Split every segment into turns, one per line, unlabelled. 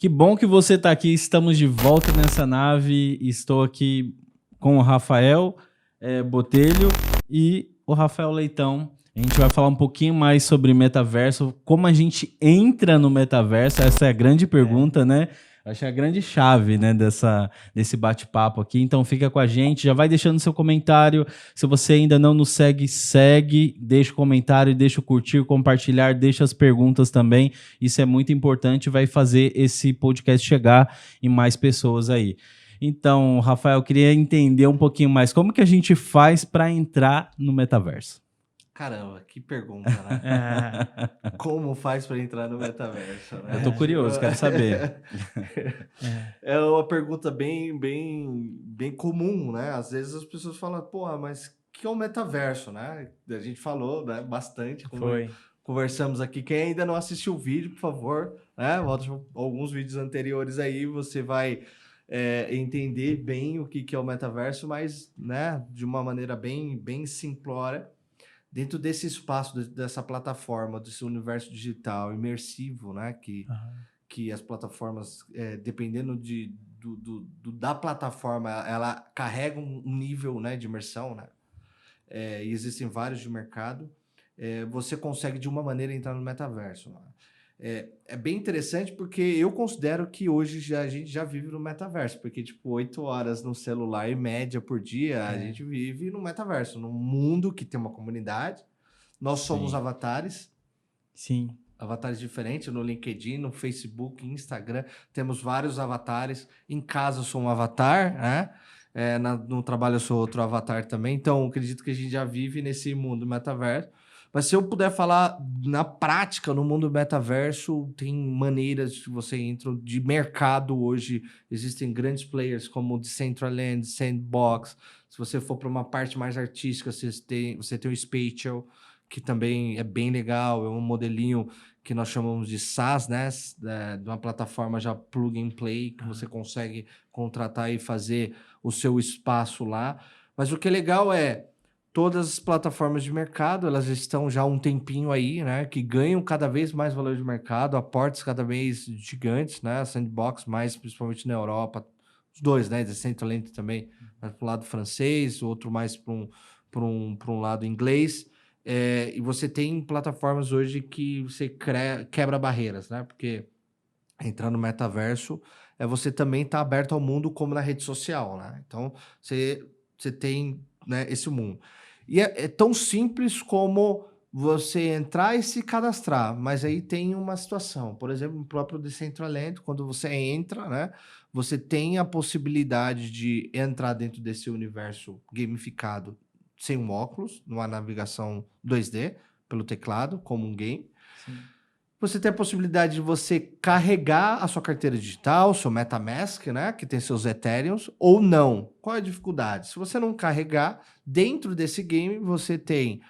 Que bom que você está aqui. Estamos de volta nessa nave. Estou aqui com o Rafael Botelho e o Rafael Leitão. A gente vai falar um pouquinho mais sobre metaverso, como a gente entra no metaverso. Essa é a grande pergunta, né? Acho que é a grande chave, né, desse bate-papo aqui. Então fica com a gente, já vai deixando seu comentário. Se você ainda não nos segue, segue, deixa o comentário, deixa o curtir, compartilhar, deixa as perguntas também. Isso é muito importante, vai fazer esse podcast chegar em mais pessoas aí. Então, Rafael, eu queria entender um pouquinho mais como que a gente faz para entrar no metaverso.
Caramba, que pergunta, né? Como faz para entrar no metaverso, né?
Eu tô curioso, quero saber.
É uma pergunta bem comum, né? Às vezes as pessoas falam, pô, mas o que é o metaverso, né? A gente falou, né, bastante, conversamos aqui. Quem ainda não assistiu o vídeo, por favor, né? Volta alguns vídeos anteriores aí, você vai entender bem o que é o metaverso, mas, né, de uma maneira bem simplória. Dentro desse espaço, dessa plataforma, desse universo digital imersivo, né? Que as plataformas, dependendo da plataforma, ela carrega um nível, né, de imersão, né? E existem vários de mercado. Você consegue, de uma maneira, entrar no metaverso. Né? É bem interessante porque eu considero que hoje a gente já vive no metaverso, porque, tipo, 8 horas no celular em média por dia, a gente vive no metaverso, num mundo que tem uma comunidade. Nós somos avatares.
Sim.
Avatares diferentes no LinkedIn, no Facebook, Instagram. Temos vários avatares. Em casa eu sou um avatar, né? No trabalho eu sou outro avatar também. Então, acredito que a gente já vive nesse mundo metaverso. Mas se eu puder falar na prática, no mundo metaverso, tem maneiras que você entra de mercado hoje. Existem grandes players como o Decentraland, Sandbox. Se você for para uma parte mais artística, você tem o Spatial, que também é bem legal. É um modelinho que nós chamamos de SaaS, né? De uma plataforma já plug and play, que você consegue contratar e fazer o seu espaço lá. Mas o que é legal é todas as plataformas de mercado, elas estão já há um tempinho aí, né? Que ganham cada vez mais valor de mercado, aportes cada vez gigantes, né? A Sandbox, mais principalmente na Europa, os dois, né? Decentraland também, mais para o lado francês, o outro mais para um lado inglês. E você tem plataformas hoje que você quebra barreiras, né? Porque entrar no metaverso você também estar aberto ao mundo como na rede social, né? Então, você tem, né, esse mundo. E é tão simples como você entrar e se cadastrar, mas aí tem uma situação. Por exemplo, no próprio Decentraland, quando você entra, né, você tem a possibilidade de entrar dentro desse universo gamificado sem um óculos, numa navegação 2D, pelo teclado, como um game.
Sim.
Você tem a possibilidade de você carregar a sua carteira digital, seu MetaMask, né, que tem seus Ethereums, ou não. Qual é a dificuldade? Se você não carregar, dentro desse game você tem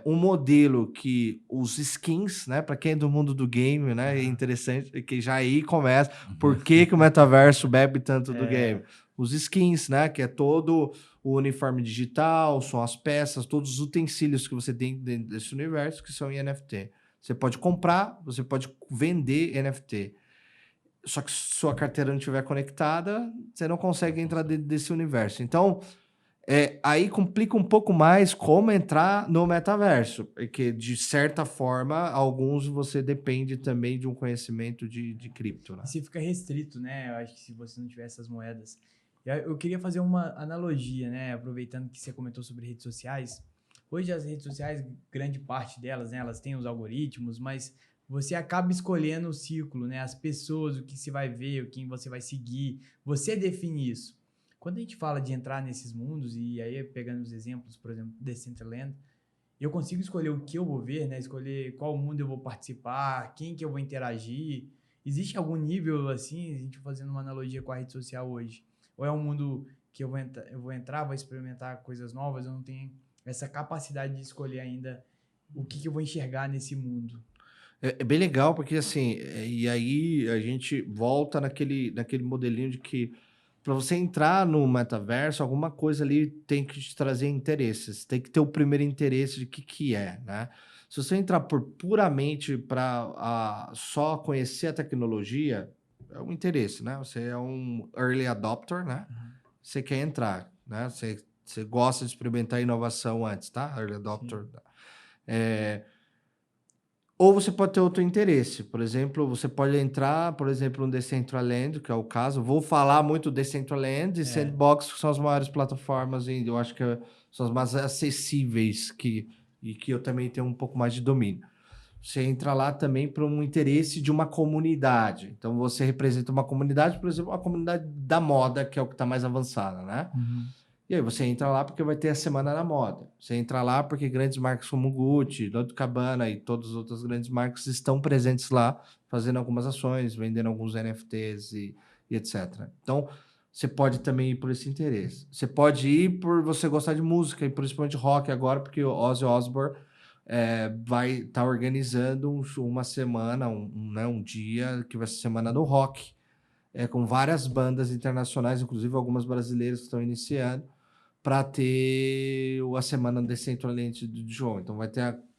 um modelo que os skins, né, para quem é do mundo do game, né, é interessante, que já aí começa por que o metaverso bebe tanto do game. Os skins, né, que é todo o uniforme digital, são as peças, todos os utensílios que você tem dentro desse universo que são em NFT. Você pode comprar, você pode vender NFT. Só que se sua carteira não estiver conectada, você não consegue entrar dentro desse universo. Então, aí complica um pouco mais como entrar no metaverso. Porque, de certa forma, alguns você depende também de um conhecimento de cripto. Né?
E você fica restrito, né? Eu acho que se você não tiver essas moedas. Eu queria fazer uma analogia, né? Aproveitando que você comentou sobre redes sociais. Hoje as redes sociais, grande parte delas, né, elas têm os algoritmos, mas você acaba escolhendo o círculo, né, as pessoas, o que você vai ver, quem você vai seguir, você define isso. Quando a gente fala de entrar nesses mundos, e aí pegando os exemplos, por exemplo, Decentraland, eu consigo escolher o que eu vou ver, né, escolher qual mundo eu vou participar, quem que eu vou interagir. Existe algum nível assim, a gente fazendo uma analogia com a rede social hoje? Ou é um mundo que eu vou entrar, vou experimentar coisas novas, eu não tenho essa capacidade de escolher ainda o que eu vou enxergar nesse mundo.
É bem legal, porque assim, e aí a gente volta naquele modelinho de que para você entrar no metaverso, alguma coisa ali tem que te trazer interesses, tem que ter o primeiro interesse de que é, né? Se você entrar puramente para só conhecer a tecnologia, é um interesse, né? Você é um early adopter, né? Você quer entrar, né? Você gosta de experimentar inovação antes, tá? Early adopter. Ou você pode ter outro interesse. Por exemplo, você pode entrar, por exemplo, no Decentraland, que é o caso. Vou falar muito Decentraland e Sandbox, que são as maiores plataformas e eu acho que são as mais acessíveis e que eu também tenho um pouco mais de domínio. Você entra lá também para um interesse de uma comunidade. Então, você representa uma comunidade, por exemplo, a comunidade da moda, que é o que está mais avançada, né? E aí você entra lá porque vai ter a Semana da Moda. Você entra lá porque grandes marcas como Gucci, Dolce & Gabbana e todas as outras grandes marcas estão presentes lá, fazendo algumas ações, vendendo alguns NFTs e etc. Então, você pode também ir por esse interesse. Você pode ir por você gostar de música, e principalmente rock agora, porque o Ozzy Osbourne vai estar organizando uma semana, um dia, que vai ser a Semana do Rock, com várias bandas internacionais, inclusive algumas brasileiras que estão iniciando, para ter a semana Decentraland do João. Então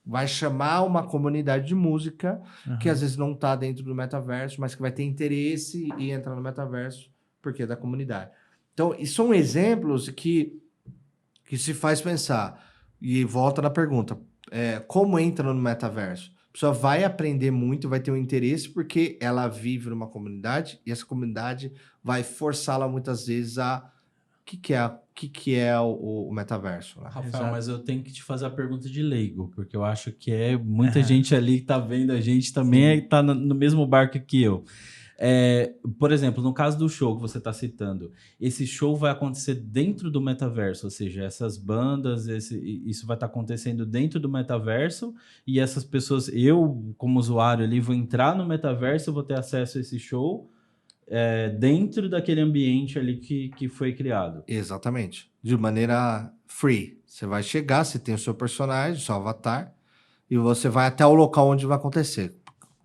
vai chamar uma comunidade de música que às vezes não está dentro do metaverso, mas que vai ter interesse em entrar no metaverso porque é da comunidade. Então, e são exemplos que se faz pensar. E volta na pergunta, como entra no metaverso? A pessoa vai aprender muito, vai ter um interesse porque ela vive numa comunidade e essa comunidade vai forçá-la muitas vezes a... O que é o metaverso? Né?
Rafael, mas eu tenho que te fazer a pergunta de leigo, porque eu acho que muita gente ali que tá vendo a gente também tá no mesmo barco que eu. Por exemplo, no caso do show que você está citando, esse show vai acontecer dentro do metaverso, ou seja, essas bandas, isso vai estar acontecendo dentro do metaverso e essas pessoas, eu como usuário ali, vou entrar no metaverso, vou ter acesso a esse show dentro daquele ambiente ali que foi criado.
Exatamente. De maneira free. Você vai chegar, você tem o seu personagem, o seu avatar, e você vai até o local onde vai acontecer.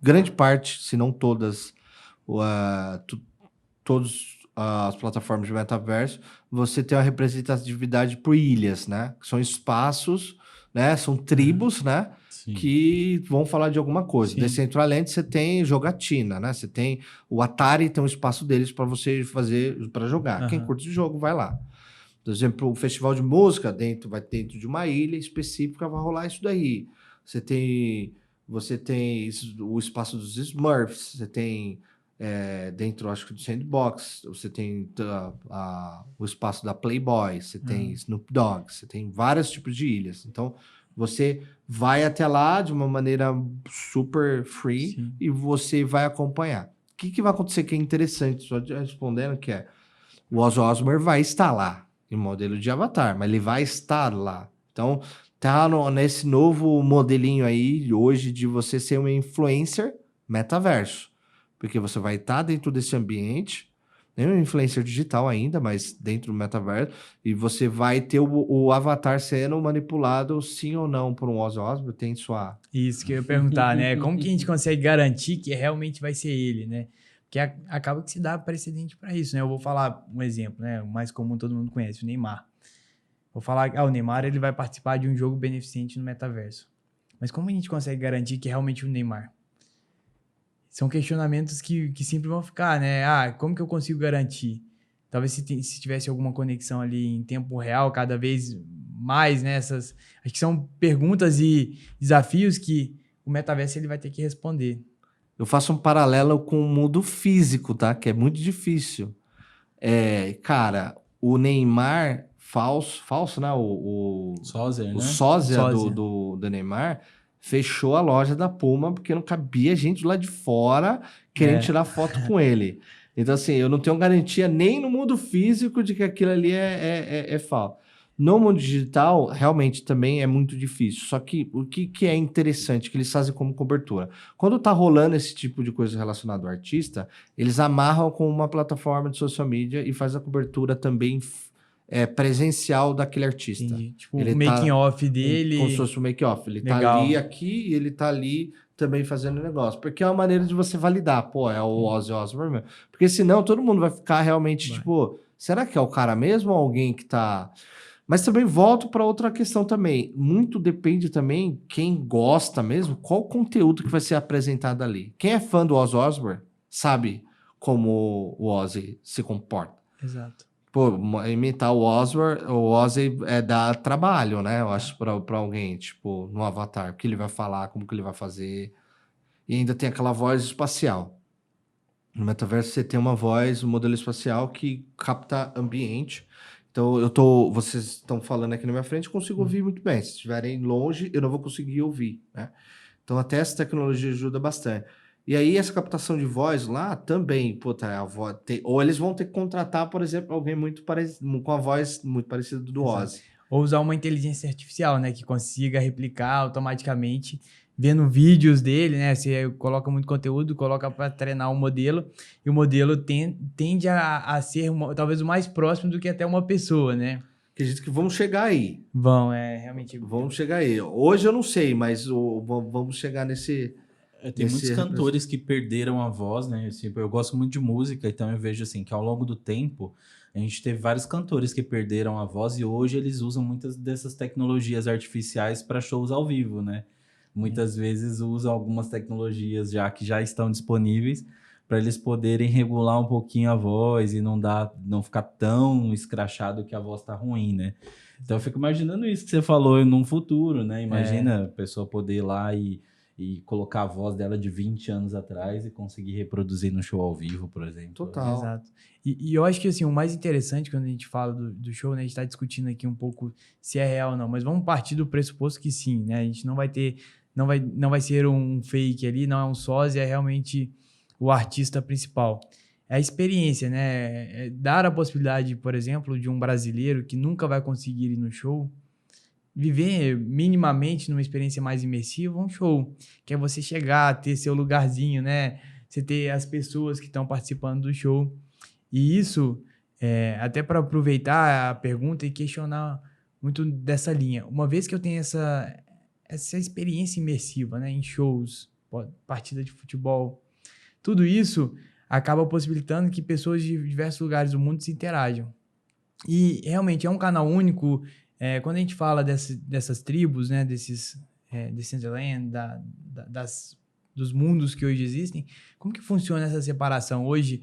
Grande parte, se não todas, todas as plataformas de metaverso, você tem uma representatividade por ilhas, né? Que são espaços, né? São tribos, né? Sim. Que vão falar de alguma coisa. Decentraland, você tem jogatina, né? Você tem o Atari, tem um espaço deles para você fazer, para jogar. Quem curte o jogo, vai lá. Por exemplo, o festival de música vai dentro de uma ilha específica, vai rolar isso daí. Você tem o espaço dos Smurfs, você tem dentro, acho que do Sandbox, você tem o espaço da Playboy, você tem Snoop Dogg, você tem vários tipos de ilhas. Então, você vai até lá de uma maneira super free e você vai acompanhar. O que vai acontecer que é interessante, só respondendo, que o Ozzy Osbourne vai estar lá, em modelo de avatar, mas ele vai estar lá. Então, tá nesse novo modelinho aí, hoje, de você ser um influencer metaverso. Porque você vai estar dentro desse ambiente, nem um influencer digital ainda, mas dentro do metaverso, e você vai ter o avatar sendo manipulado, sim ou não, por um Ozzy Osbourne, tem sua...
Isso que eu ia perguntar, né? Como que a gente consegue garantir que realmente vai ser ele, né? Porque acaba que se dá precedente para isso, né? Eu vou falar um exemplo, né? O mais comum todo mundo conhece, o Neymar. Vou falar que o Neymar ele vai participar de um jogo beneficente no metaverso. Mas como a gente consegue garantir que é realmente o Neymar? São questionamentos que sempre vão ficar, né? Como que eu consigo garantir? Talvez se tivesse alguma conexão ali em tempo real, cada vez mais, né? Acho que são perguntas e desafios que o metaverso ele vai ter que responder.
Eu faço um paralelo com o mundo físico, tá? Que é muito difícil. Cara, o Neymar falso, né? O
sósia, né?
O sósia do Neymar fechou a loja da Puma porque não cabia gente lá de fora querendo tirar foto com ele. Então, assim, eu não tenho garantia nem no mundo físico de que aquilo ali é falso. No mundo digital, realmente também é muito difícil. Só que o que é interessante, que eles fazem como cobertura. Quando tá rolando esse tipo de coisa relacionada ao artista, eles amarram com uma plataforma de social media e faz a cobertura também presencial daquele artista.
Entendi. Tipo, o making-off dele.
Como se fosse o making-off. Ele tá ali aqui e ele tá ali também fazendo negócio. Porque é uma maneira de você validar. Pô, é o Ozzy Osbourne mesmo. Porque senão todo mundo vai ficar realmente, tipo, será que é o cara mesmo ou alguém que tá... Mas também volto para outra questão também. Muito depende também quem gosta mesmo, qual o conteúdo que vai ser apresentado ali. Quem é fã do Ozzy Osbourne sabe como o Ozzy se comporta.
Exato.
Pô, imitar o Ozzy dá trabalho, né? Eu acho pra alguém, tipo, no Avatar. O que ele vai falar, como que ele vai fazer. E ainda tem aquela voz espacial. No metaverso você tem uma voz, um modelo espacial que capta ambiente. Então vocês estão falando aqui na minha frente, eu consigo ouvir muito bem. Se estiverem longe, eu não vou conseguir ouvir, né? Então até essa tecnologia ajuda bastante. E aí essa captação de voz lá também, puta, a voz ou eles vão ter que contratar, por exemplo, alguém com a voz muito parecida do
Exato.
Ozzy.
Ou usar uma inteligência artificial, né? Que consiga replicar automaticamente, vendo vídeos dele, né? Você coloca muito conteúdo, coloca para treinar o modelo, e o modelo tende a ser talvez o mais próximo do que até uma pessoa, né?
Acredito que vamos chegar aí.
Realmente.
Vamos chegar aí. Hoje eu não sei, mas vamos chegar nesse...
Tem muitos cantores que perderam a voz, né? Assim, eu gosto muito de música, então eu vejo assim que ao longo do tempo a gente teve vários cantores que perderam a voz e hoje eles usam muitas dessas tecnologias artificiais para shows ao vivo, né? Muitas vezes usam algumas tecnologias que já estão disponíveis para eles poderem regular um pouquinho a voz e não ficar tão escrachado que a voz tá ruim, né? Então eu fico imaginando isso que você falou num futuro, né? Imagina a pessoa poder ir lá e colocar a voz dela de 20 anos atrás e conseguir reproduzir no show ao vivo, por exemplo.
Total.
Exato. E eu acho que assim, o mais interessante quando a gente fala do show, né, a gente está discutindo aqui um pouco se é real ou não, mas vamos partir do pressuposto que sim, né? A gente não vai ser um fake ali, não é um sósia, é realmente o artista principal. É a experiência, né? Dar a possibilidade, por exemplo, de um brasileiro que nunca vai conseguir ir no show, viver minimamente numa experiência mais imersiva, um show, que é você chegar, ter seu lugarzinho, né? Você ter as pessoas que estão participando do show. E isso, até para aproveitar a pergunta e questionar muito dessa linha. Uma vez que eu tenho essa experiência imersiva, né? Em shows, partida de futebol, tudo isso acaba possibilitando que pessoas de diversos lugares do mundo se interajam. E realmente é um canal único. Quando a gente fala dessas tribos, né, desses Decentraland, dos mundos que hoje existem, como que funciona essa separação hoje?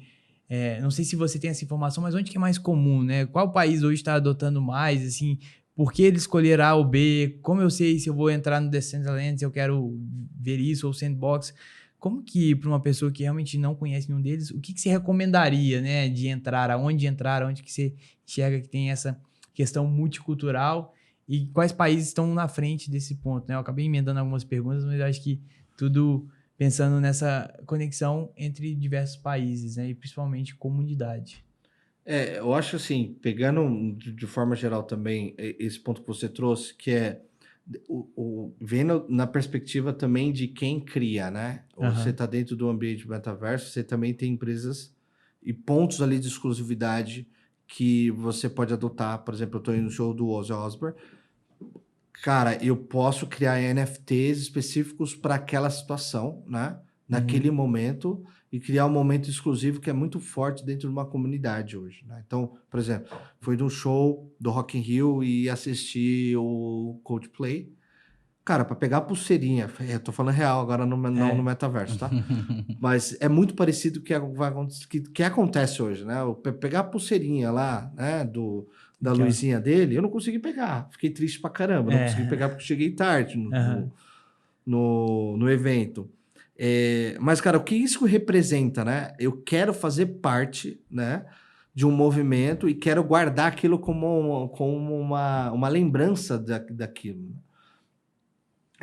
Não sei se você tem essa informação, mas onde que é mais comum, né? Qual país hoje está adotando mais, assim, por que ele escolher A ou B? Como eu sei se eu vou entrar no Decentraland, se eu quero ver isso, ou Sandbox? Como que, para uma pessoa que realmente não conhece nenhum deles, o que você recomendaria, né, de entrar, aonde que você enxerga que tem essa questão multicultural e quais países estão na frente desse ponto, né? Eu acabei emendando algumas perguntas, mas eu acho que tudo pensando nessa conexão entre diversos países, né? E principalmente comunidade.
Eu acho assim, pegando de forma geral também esse ponto que você trouxe, que é vendo na perspectiva também de quem cria, né? Você está dentro do ambiente metaverso, você também tem empresas e pontos ali de exclusividade que você pode adotar. Por exemplo, eu estou indo no show do Ozzy Osbourne. Cara, eu posso criar NFTs específicos para aquela situação, né? Naquele momento, e criar um momento exclusivo que é muito forte dentro de uma comunidade hoje, né? Então, por exemplo, fui num show do Rock in Rio e assisti o Coldplay. Cara, para pegar a pulseirinha, eu tô falando real agora, não no metaverso, tá? Mas é muito parecido com o que acontece hoje, né? Pegar a pulseirinha lá, né, da luzinha dele, eu não consegui pegar. Fiquei triste pra caramba, não consegui pegar porque cheguei tarde no evento. Mas, cara, o que isso representa, né? Eu quero fazer parte, né, de um movimento e quero guardar aquilo como uma lembrança daquilo.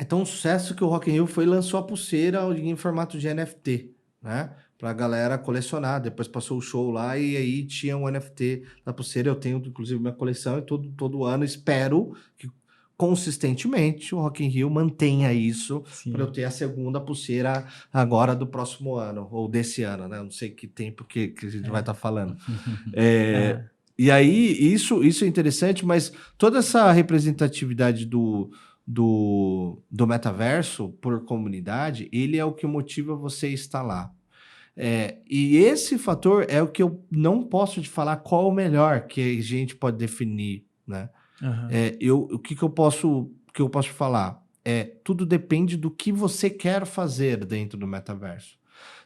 Então, um sucesso que o Rock in Rio lançou a pulseira em formato de NFT, né? Pra galera colecionar. Depois passou o show lá e aí tinha um NFT da pulseira. Eu tenho, inclusive, minha coleção e todo ano espero que consistentemente o Rock in Rio mantenha isso para eu ter a segunda pulseira agora do próximo ano, ou desse ano, né? Eu não sei que tempo que a gente vai estar falando. E aí, isso é interessante, mas toda essa representatividade do metaverso por comunidade, ele é o que motiva você a estar lá. E esse fator é o que eu não posso te falar qual o melhor que a gente pode definir, né? O que eu posso falar? Tudo depende do que você quer fazer dentro do metaverso.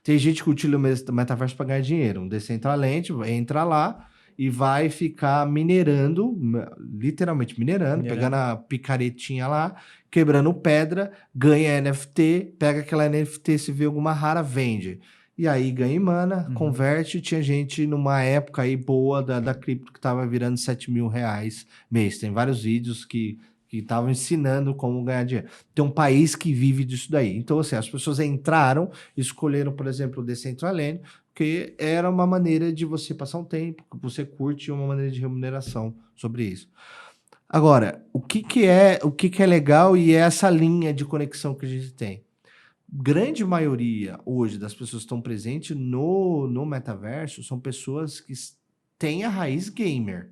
Tem gente que utiliza o metaverso para ganhar dinheiro. Um Decentraland entra lá e vai ficar minerando, literalmente minerando, pegando a picaretinha lá, quebrando pedra, ganha NFT, pega aquela NFT, se vê alguma rara, vende. E aí ganha em mana, converte. Tinha gente numa época aí boa da cripto que tava virando R$7.000 mês. Tem vários vídeos que estavam ensinando como ganhar dinheiro. Tem um país que vive disso daí. Então, assim, as pessoas entraram, escolheram, por exemplo, o Decentraland, porque era uma maneira de você passar um tempo, que você curte, uma maneira de remuneração sobre isso. Agora, o que é legal e é essa linha de conexão que a gente tem. Grande maioria hoje das pessoas que estão presentes no metaverso são pessoas que têm a raiz gamer.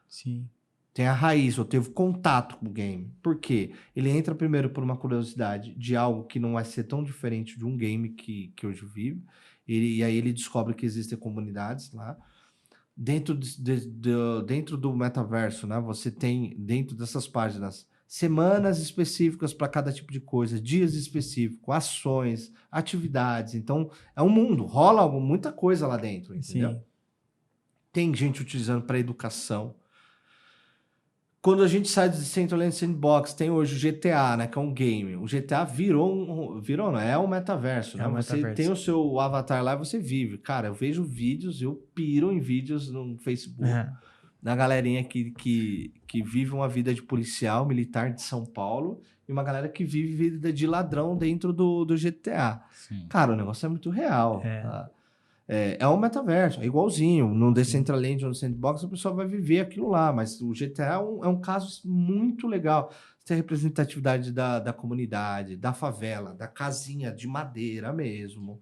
Sim.
Tem a raiz, ou teve contato com o game. Por quê? Ele entra primeiro por uma curiosidade de algo que não vai ser tão diferente de um game que hoje vive. E aí ele descobre que existem comunidades lá. Dentro do metaverso, né? Você tem, dentro dessas páginas, semanas específicas para cada tipo de coisa, dias específicos, ações, atividades. Então, é um mundo. Rola muita coisa lá dentro, entendeu?
Sim.
Tem gente utilizando para educação. Quando a gente sai do Decentraland Sandbox, tem hoje o GTA, né? Que é um game. O GTA é um metaverso, né? Você tem o seu avatar lá e você vive. Cara, eu vejo vídeos, eu piro em vídeos no Facebook. Da galerinha que vive uma vida de policial, militar de São Paulo. E uma galera que vive vida de ladrão dentro do GTA. Sim. Cara, o negócio é muito real. Tá? É um metaverso, é igualzinho. No Decentraland ou no Sandbox, a pessoa vai viver aquilo lá. Mas o GTA é um caso muito legal. Você tem a representatividade da comunidade, da favela, da casinha de madeira mesmo.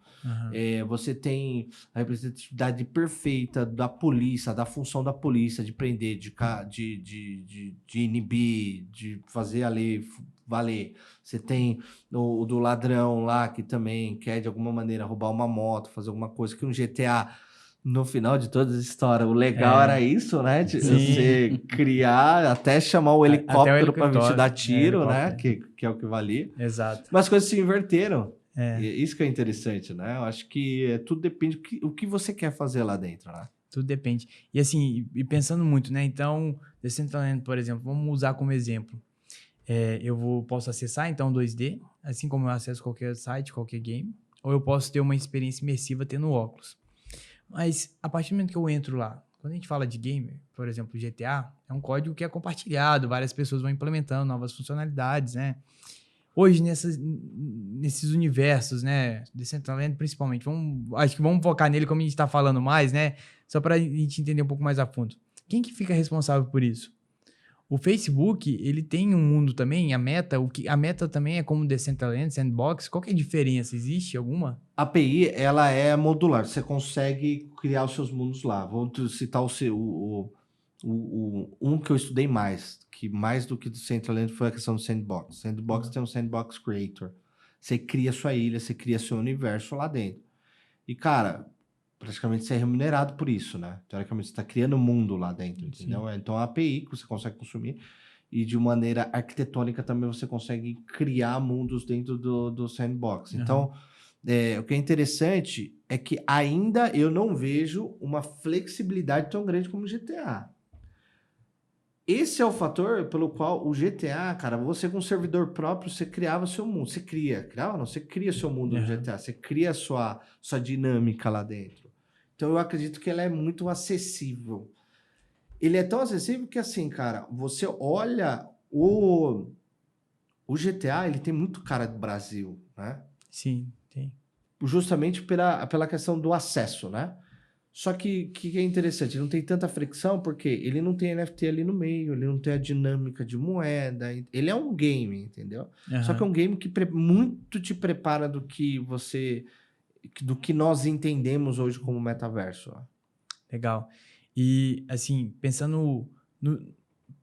Você tem a representatividade perfeita da polícia, da função da polícia de prender, de inibir, de fazer a lei valer. Você tem o do ladrão lá, que também quer de alguma maneira roubar uma moto, fazer alguma coisa, que um GTA, no final de toda a história, o legal era isso, né? De você criar, até chamar o helicóptero para vir te dar tiro, né? Que é o que valia.
Exato.
Mas as coisas se inverteram. Isso que é interessante, né? Eu acho que tudo depende do que você quer fazer lá dentro, né?
Tudo depende. E assim, pensando muito, né? Então, Decentraland, por exemplo, vamos usar como exemplo. Posso acessar, então, 2D, assim como eu acesso qualquer site, qualquer game, ou eu posso ter uma experiência imersiva tendo óculos. Mas, a partir do momento que eu entro lá, quando a gente fala de gamer, por exemplo, GTA, é um código que é compartilhado, várias pessoas vão implementando novas funcionalidades, né? Hoje, nesses universos, né, Decentraland principalmente, acho que vamos focar nele como a gente está falando mais, né? Só para a gente entender um pouco mais a fundo. Quem que fica responsável por isso? O Facebook, ele tem um mundo também, a Meta também é como Decentraland, Sandbox. Qual que é a diferença? Existe alguma?
A API, ela é modular. Você consegue criar os seus mundos lá. Vou citar um que eu estudei mais, que mais do que do Decentraland foi a questão do Sandbox. Sandbox tem um Sandbox Creator. Você cria sua ilha, você cria seu universo lá dentro. E, cara, praticamente você é remunerado por isso, né? Teoricamente, você está criando um mundo lá dentro, entendeu? Então, a API que você consegue consumir e de maneira arquitetônica também você consegue criar mundos dentro do Sandbox. Então, o que é interessante é que ainda eu não vejo uma flexibilidade tão grande como o GTA. Esse é o fator pelo qual o GTA, cara, você com um servidor próprio, você criava seu mundo. Você cria seu mundo no GTA. Você cria a sua dinâmica lá dentro. Então, eu acredito que ela é muito acessível. Ele é tão acessível que, assim, cara, você olha o GTA, ele tem muito cara do Brasil, né?
Sim, tem.
Justamente pela questão do acesso, né? Só que é interessante, ele não tem tanta fricção porque ele não tem NFT ali no meio, ele não tem a dinâmica de moeda, ele é um game, entendeu? Só que é um game que muito te prepara do que nós entendemos hoje como metaverso. Ó.
Legal. E, assim, pensando no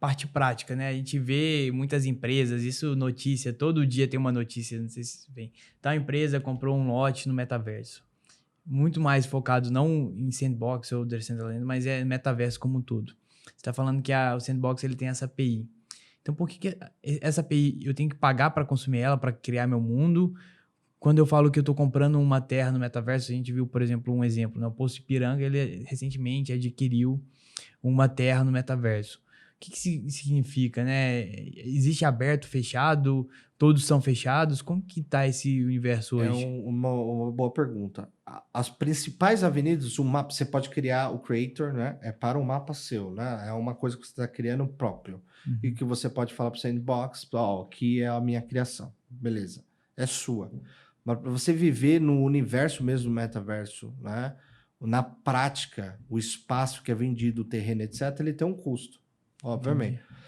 parte prática, né? A gente vê muitas empresas, isso notícia, todo dia tem uma notícia, não sei se vem. Tal empresa comprou um lote no metaverso. Muito mais focado não em Sandbox ou Decentraland, mas é metaverso como um todo. Você está falando que o Sandbox ele tem essa API. Então, por que essa API eu tenho que pagar para consumir ela, para criar meu mundo? quando eu falo que eu estou comprando uma terra no metaverso, a gente viu, por exemplo, um exemplo, né? O Poço Ipiranga, ele recentemente adquiriu uma terra no metaverso. O que significa, né? Existe aberto, fechado? Todos são fechados? Como que tá esse universo hoje?
Uma boa pergunta. As principais avenidas, o mapa, você pode criar o creator, né? É para um mapa seu, né? É uma coisa que você está criando próprio. E que você pode falar para o sandbox, ó, aqui é a minha criação. Beleza. É sua. Mas para você viver no universo mesmo do metaverso, né? Na prática, o espaço que é vendido, o terreno, etc., ele tem um custo, obviamente.
Entendi.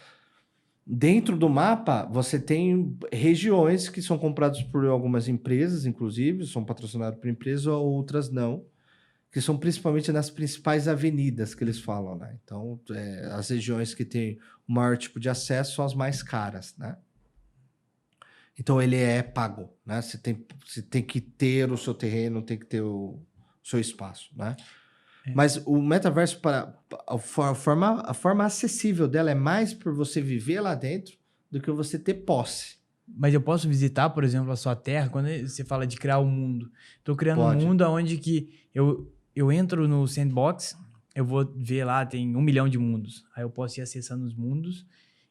Dentro do mapa, você tem regiões que são compradas por algumas empresas, inclusive, são patrocinadas por empresas, outras não, que são principalmente nas principais avenidas que eles falam, né? Então, as regiões que têm o maior tipo de acesso são as mais caras, né? Então, ele é pago, né? Você tem que ter o seu terreno, tem que ter o seu espaço, né? Mas o metaverso, a forma acessível dela é mais por você viver lá dentro do que você ter posse.
Mas eu posso visitar, por exemplo, a sua terra, quando você fala de criar um mundo. Estou criando
Pode.
um mundo onde que eu entro no sandbox, eu vou ver lá, tem 1 milhão de mundos. Aí eu posso ir acessando os mundos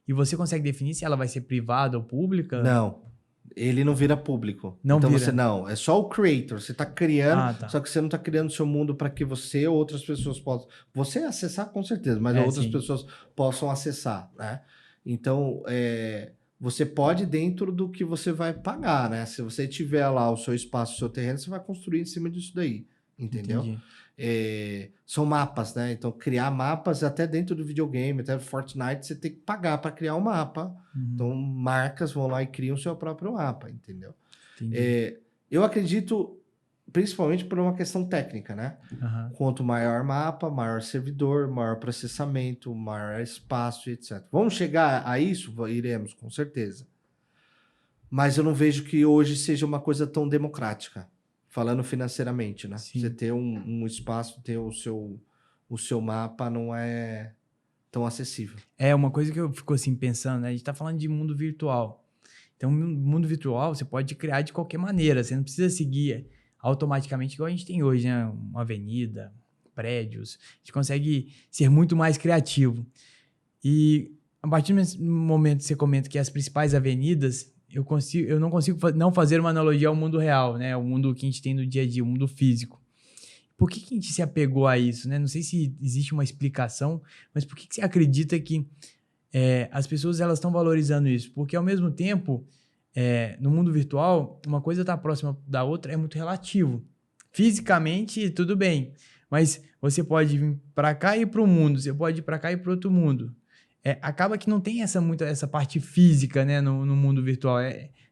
e você consegue definir se ela vai ser privada ou pública?
Não. Ele não vira público.
Não
então
vira.
você não. É só o creator. Você está criando,
Tá.
só que você não está criando seu mundo para que você ou outras pessoas possam. Você acessar com certeza, mas outras
sim.
pessoas possam acessar, né? Então, você pode dentro do que você vai pagar, né? Se você tiver lá o seu espaço, o seu terreno, você vai construir em cima disso daí, entendeu?
Entendi.
São mapas, né? Então, criar mapas até dentro do videogame, até Fortnite, você tem que pagar para criar um mapa. Então, marcas vão lá e criam o seu próprio mapa, entendeu?
Entendi.
Eu acredito, principalmente por uma questão técnica, né?
Aham.
Quanto maior mapa, maior servidor, maior processamento, maior espaço, etc. Vamos chegar a isso? Iremos, com certeza. Mas eu não vejo que hoje seja uma coisa tão democrática, falando financeiramente, né?
Sim.
Você ter um espaço, ter o seu mapa não é tão acessível.
É uma coisa que eu fico assim pensando, né? A gente tá falando de mundo virtual. Então, no mundo virtual você pode criar de qualquer maneira, você não precisa seguir automaticamente igual a gente tem hoje, né? Uma avenida, prédios. A gente consegue ser muito mais criativo. E a partir do momento que você comenta que as principais avenidas, eu não consigo não fazer uma analogia ao mundo real, né? O mundo que a gente tem no dia a dia, o mundo físico. Por que a gente se apegou a isso, né? Não sei se existe uma explicação, mas por que você acredita que as pessoas elas estão valorizando isso? Porque, ao mesmo tempo, no mundo virtual, uma coisa estar próxima da outra é muito relativo. Fisicamente, tudo bem, mas você pode vir para cá e ir para o mundo, você pode ir para cá e ir para outro mundo. Acaba que não tem essa parte física, né, no mundo virtual.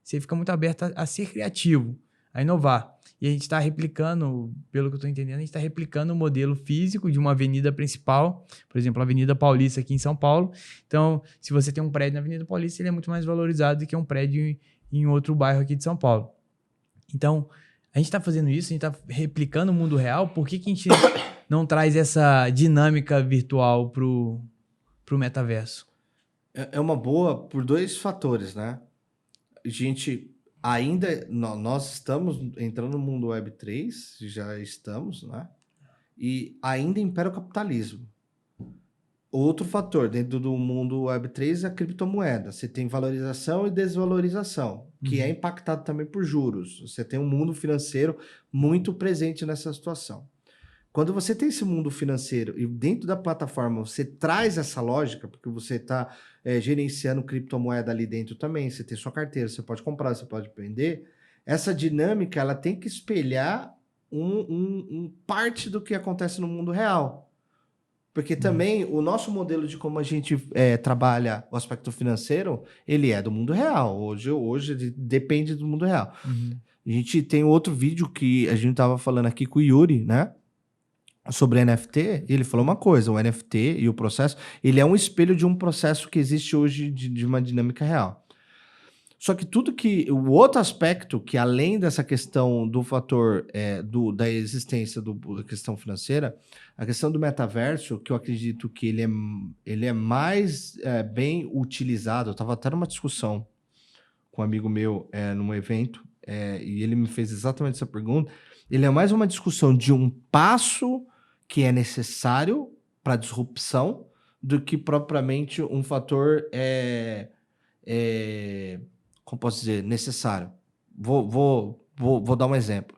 Você fica muito aberto a ser criativo, a inovar. E a gente está replicando, pelo que eu estou entendendo, a gente está replicando o modelo físico de uma avenida principal, por exemplo, a Avenida Paulista aqui em São Paulo. Então, se você tem um prédio na Avenida Paulista, ele é muito mais valorizado do que um prédio em outro bairro aqui de São Paulo. Então, a gente está fazendo isso, a gente está replicando o mundo real. Por que a gente não traz essa dinâmica virtual para o metaverso?
É uma boa por 2 fatores, né? Nós estamos entrando no mundo Web3, já estamos, né? E ainda impera o capitalismo. Outro fator dentro do mundo Web3 é a criptomoeda. Você tem valorização e desvalorização, que é impactado também por juros. Você tem um mundo financeiro muito presente nessa situação. Quando você tem esse mundo financeiro e dentro da plataforma você traz essa lógica, porque você está gerenciando criptomoeda ali dentro também, você tem sua carteira, você pode comprar, você pode vender, essa dinâmica ela tem que espelhar parte do que acontece no mundo real. Porque também o nosso modelo de como a gente trabalha o aspecto financeiro, ele é do mundo real. Hoje ele depende do mundo real. A gente tem outro vídeo que a gente estava falando aqui com o Yuri, né? Sobre NFT, ele falou uma coisa, o NFT e o processo, ele é um espelho de um processo que existe hoje de uma dinâmica real. Só que o outro aspecto, que além dessa questão do fator da existência da questão financeira, a questão do metaverso, que eu acredito que ele é mais bem utilizado, eu estava até numa discussão com um amigo meu num evento, e ele me fez exatamente essa pergunta. Ele é mais uma discussão de um passo que é necessário para a disrupção do que propriamente um fator, como posso dizer, necessário. Vou dar um exemplo.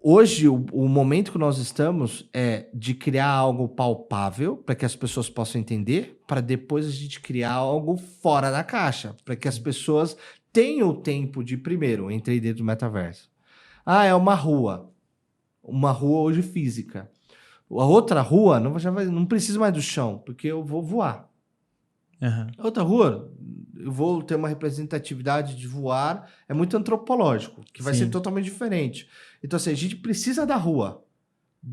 Hoje, o momento que nós estamos é de criar algo palpável para que as pessoas possam entender, para depois a gente criar algo fora da caixa, para que as pessoas tenham o tempo de, primeiro, entrei dentro do metaverso. Ah, é uma rua hoje física. A outra rua não precisa mais do chão, porque eu vou voar.
Uhum.
A outra rua, eu vou ter uma representatividade de voar, é muito antropológico, que vai ser totalmente diferente. Então, assim, a gente precisa da rua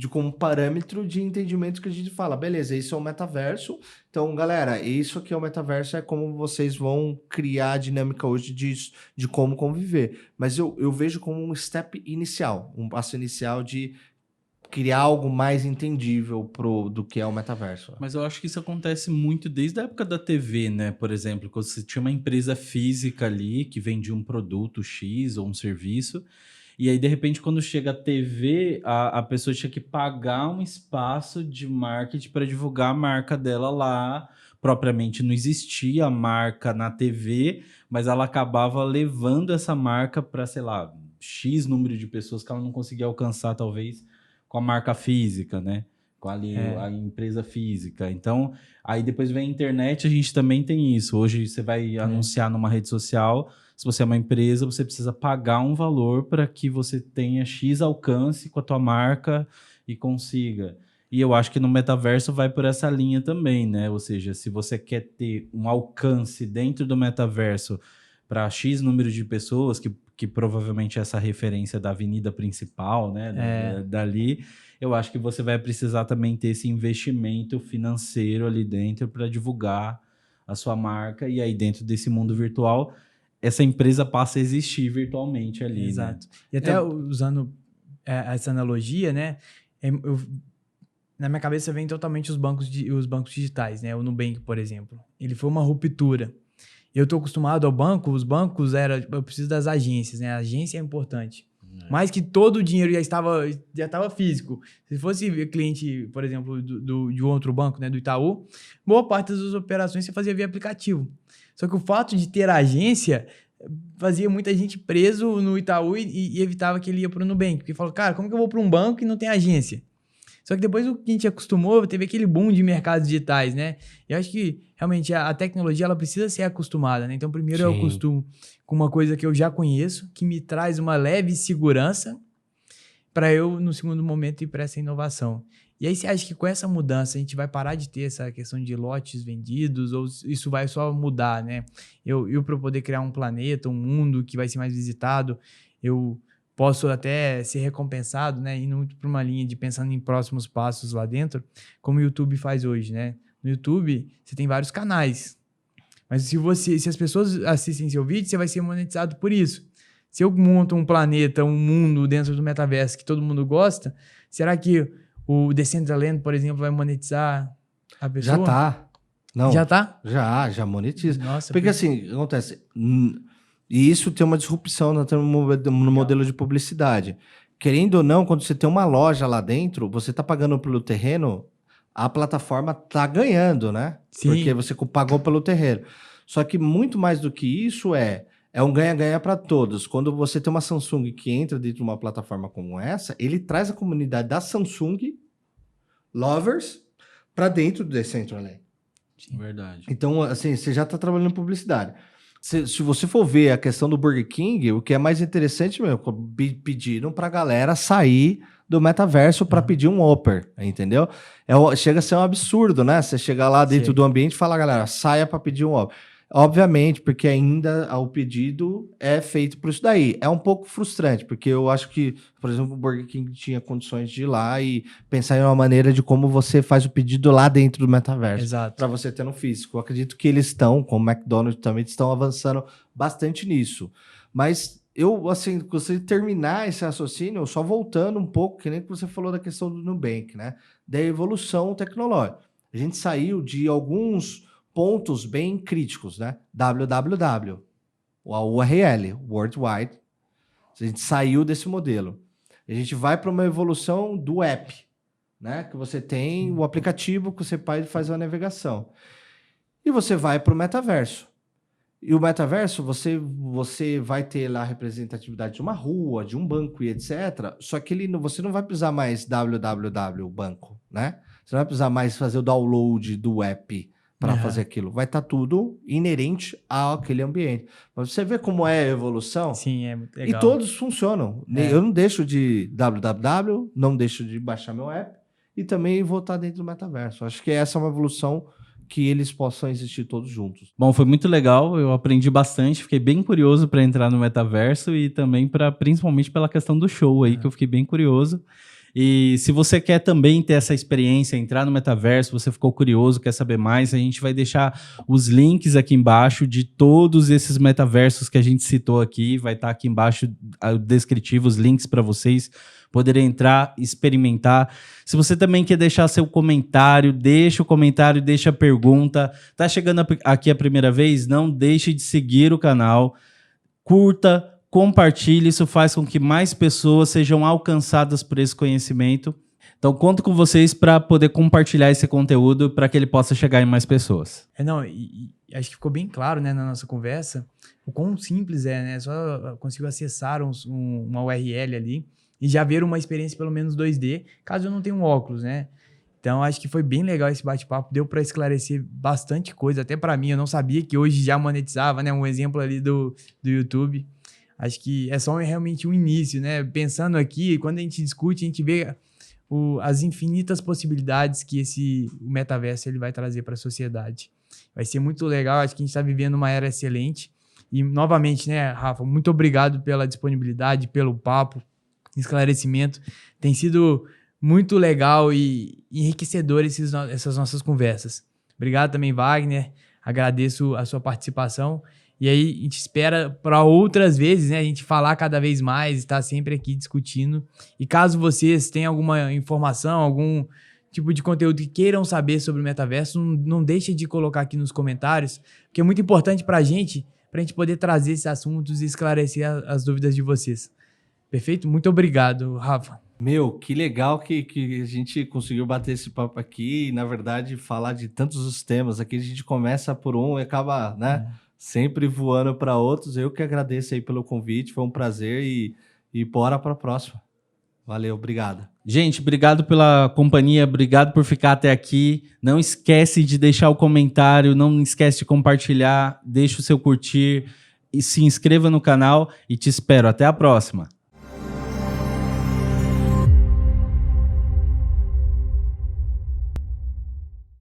como parâmetro de entendimento que a gente fala, beleza, isso é o metaverso. Então, galera, isso aqui é o metaverso, é como vocês vão criar a dinâmica hoje de como conviver. Mas eu vejo como um step inicial, um passo inicial de criar algo mais entendível do que é o metaverso.
Mas eu acho que isso acontece muito desde a época da TV, né? Por exemplo, quando você tinha uma empresa física ali que vendia um produto X ou um serviço, e aí, de repente, quando chega a TV, a pessoa tinha que pagar um espaço de marketing para divulgar a marca dela lá. Propriamente não existia a marca na TV, mas ela acabava levando essa marca para, sei lá, X número de pessoas que ela não conseguia alcançar, talvez, com a marca física, né? Com a empresa física. Então, aí depois vem a internet, a gente também tem isso. Hoje você vai anunciar numa rede social, se você é uma empresa, você precisa pagar um valor para que você tenha X alcance com a tua marca e consiga. E eu acho que no metaverso vai por essa linha também, né? Ou seja, se você quer ter um alcance dentro do metaverso para X número de pessoas, que provavelmente é essa referência da avenida principal, né? Dali, eu acho que você vai precisar também ter esse investimento financeiro ali dentro para divulgar a sua marca. E aí, dentro desse mundo virtual, essa empresa passa a existir virtualmente ali.
Exato.
Né?
E até usando essa analogia, né? Na minha cabeça vem totalmente os bancos digitais, né? O Nubank, por exemplo. Ele foi uma ruptura. Eu estou acostumado ao banco, os bancos eu preciso das agências, né? A agência é importante. Mais que todo o dinheiro já estava físico. Se fosse cliente, por exemplo, de outro banco, né, do Itaú, boa parte das operações você fazia via aplicativo. Só que o fato de ter agência fazia muita gente preso no Itaú e evitava que ele ia para o Nubank. Porque falou, cara, como que eu vou para um banco e não tem agência? Só que depois o que a gente acostumou, teve aquele boom de mercados digitais, né? E eu acho que, realmente, a tecnologia, ela precisa ser acostumada, né? Então, primeiro eu acostumo com uma coisa que eu já conheço, que me traz uma leve segurança, para eu, no segundo momento, ir para essa inovação. E aí, você acha que com essa mudança, a gente vai parar de ter essa questão de lotes vendidos, ou isso vai só mudar, né? Eu para poder criar um planeta, um mundo que vai ser mais visitado, eu posso até ser recompensado, né? Indo para uma linha de pensando em próximos passos lá dentro, como o YouTube faz hoje, né? No YouTube, você tem vários canais. Mas se as pessoas assistem seu vídeo, você vai ser monetizado por isso. Se eu monto um planeta, um mundo dentro do metaverso que todo mundo gosta, será que o Decentraland, por exemplo, vai monetizar a pessoa?
Já tá. Não,
já tá?
Já monetiza.
Nossa,
porque assim, acontece... E isso tem uma disrupção no modelo de publicidade. Querendo ou não, quando você tem uma loja lá dentro, você está pagando pelo terreno, a plataforma está ganhando, né?
Sim.
Porque você pagou pelo terreno. Só que muito mais do que isso é um ganha-ganha para todos. Quando você tem uma Samsung que entra dentro de uma plataforma como essa, ele traz a comunidade da Samsung Lovers para dentro do Decentraland.
Verdade.
Então, assim, você já está trabalhando em publicidade. Se você for ver a questão do Burger King, o que é mais interessante mesmo, pediram pra galera sair do metaverso para pedir um Whopper, entendeu? Chega a ser um absurdo, né? Você chegar lá dentro do ambiente e falar, galera, saia para pedir um Whopper. Obviamente, porque ainda o pedido é feito por isso daí. É um pouco frustrante, porque eu acho que, por exemplo, o Burger King tinha condições de ir lá e pensar em uma maneira de como você faz o pedido lá dentro do metaverso.
Exato.
Para você ter no físico. Eu acredito que eles estão, como o McDonald's também, estão avançando bastante nisso. Mas eu, assim, gostaria de terminar esse raciocínio só voltando um pouco, que nem que você falou da questão do Nubank, né? Da evolução tecnológica. A gente saiu de alguns pontos bem críticos, né? www. a URL, World Wide. A gente saiu desse modelo. A gente vai para uma evolução do app, né? Que você tem o aplicativo que você pode fazer a navegação. E você vai para o metaverso. E o metaverso, você vai ter lá a representatividade de uma rua, de um banco e etc. Só que você não vai precisar mais www banco, né? Você não vai precisar mais fazer o download do app para fazer aquilo. Vai estar tudo inerente àquele ambiente. Mas você vê como é a evolução?
Sim, é muito legal.
E todos funcionam. Eu não deixo de www, não deixo de baixar meu app e também vou estar dentro do metaverso. Acho que essa é uma evolução que eles possam existir todos juntos.
Bom, foi muito legal, eu aprendi bastante, fiquei bem curioso para entrar no metaverso e também principalmente pela questão do show aí, que eu fiquei bem curioso. E se você quer também ter essa experiência, entrar no metaverso, você ficou curioso, quer saber mais, a gente vai deixar os links aqui embaixo de todos esses metaversos que a gente citou aqui, vai estar aqui embaixo o descritivo, os links para vocês poderem entrar, experimentar. Se você também quer deixar seu comentário, deixa o comentário, deixa a pergunta. Tá chegando aqui a primeira vez? Não deixe de seguir o canal, curta, compartilhe, isso faz com que mais pessoas sejam alcançadas por esse conhecimento. Então, conto com vocês para poder compartilhar esse conteúdo para que ele possa chegar em mais pessoas.
Acho que ficou bem claro, né, na nossa conversa o quão simples é, né? Só consigo acessar uma URL ali e já ver uma experiência pelo menos 2D, caso eu não tenha um óculos, né? Então, acho que foi bem legal esse bate-papo, deu para esclarecer bastante coisa, até para mim, eu não sabia que hoje já monetizava, né? Um exemplo ali do YouTube. Acho que é só realmente um início, né? Pensando aqui, quando a gente discute, a gente vê as infinitas possibilidades que o metaverso ele vai trazer para a sociedade. Vai ser muito legal, acho que a gente está vivendo uma era excelente. E, novamente, né, Rafa, muito obrigado pela disponibilidade, pelo papo, esclarecimento. Tem sido muito legal e enriquecedor essas nossas conversas. Obrigado também, Wagner. Agradeço a sua participação. E aí a gente espera para outras vezes, né? A gente falar cada vez mais, estar sempre aqui discutindo. E caso vocês tenham alguma informação, algum tipo de conteúdo que queiram saber sobre o metaverso, não deixe de colocar aqui nos comentários, porque é muito importante para a gente poder trazer esses assuntos e esclarecer as dúvidas de vocês. Perfeito? Muito obrigado, Rafa.
Meu, que legal que a gente conseguiu bater esse papo aqui e, na verdade, falar de tantos os temas. Aqui a gente começa por um e acaba, né? Sempre voando para outros. Eu que agradeço aí pelo convite, foi um prazer e bora para a próxima. Valeu, obrigado.
Gente, obrigado pela companhia, obrigado por ficar até aqui. Não esquece de deixar o comentário, não esquece de compartilhar, deixa o seu curtir e se inscreva no canal e te espero. Até a próxima.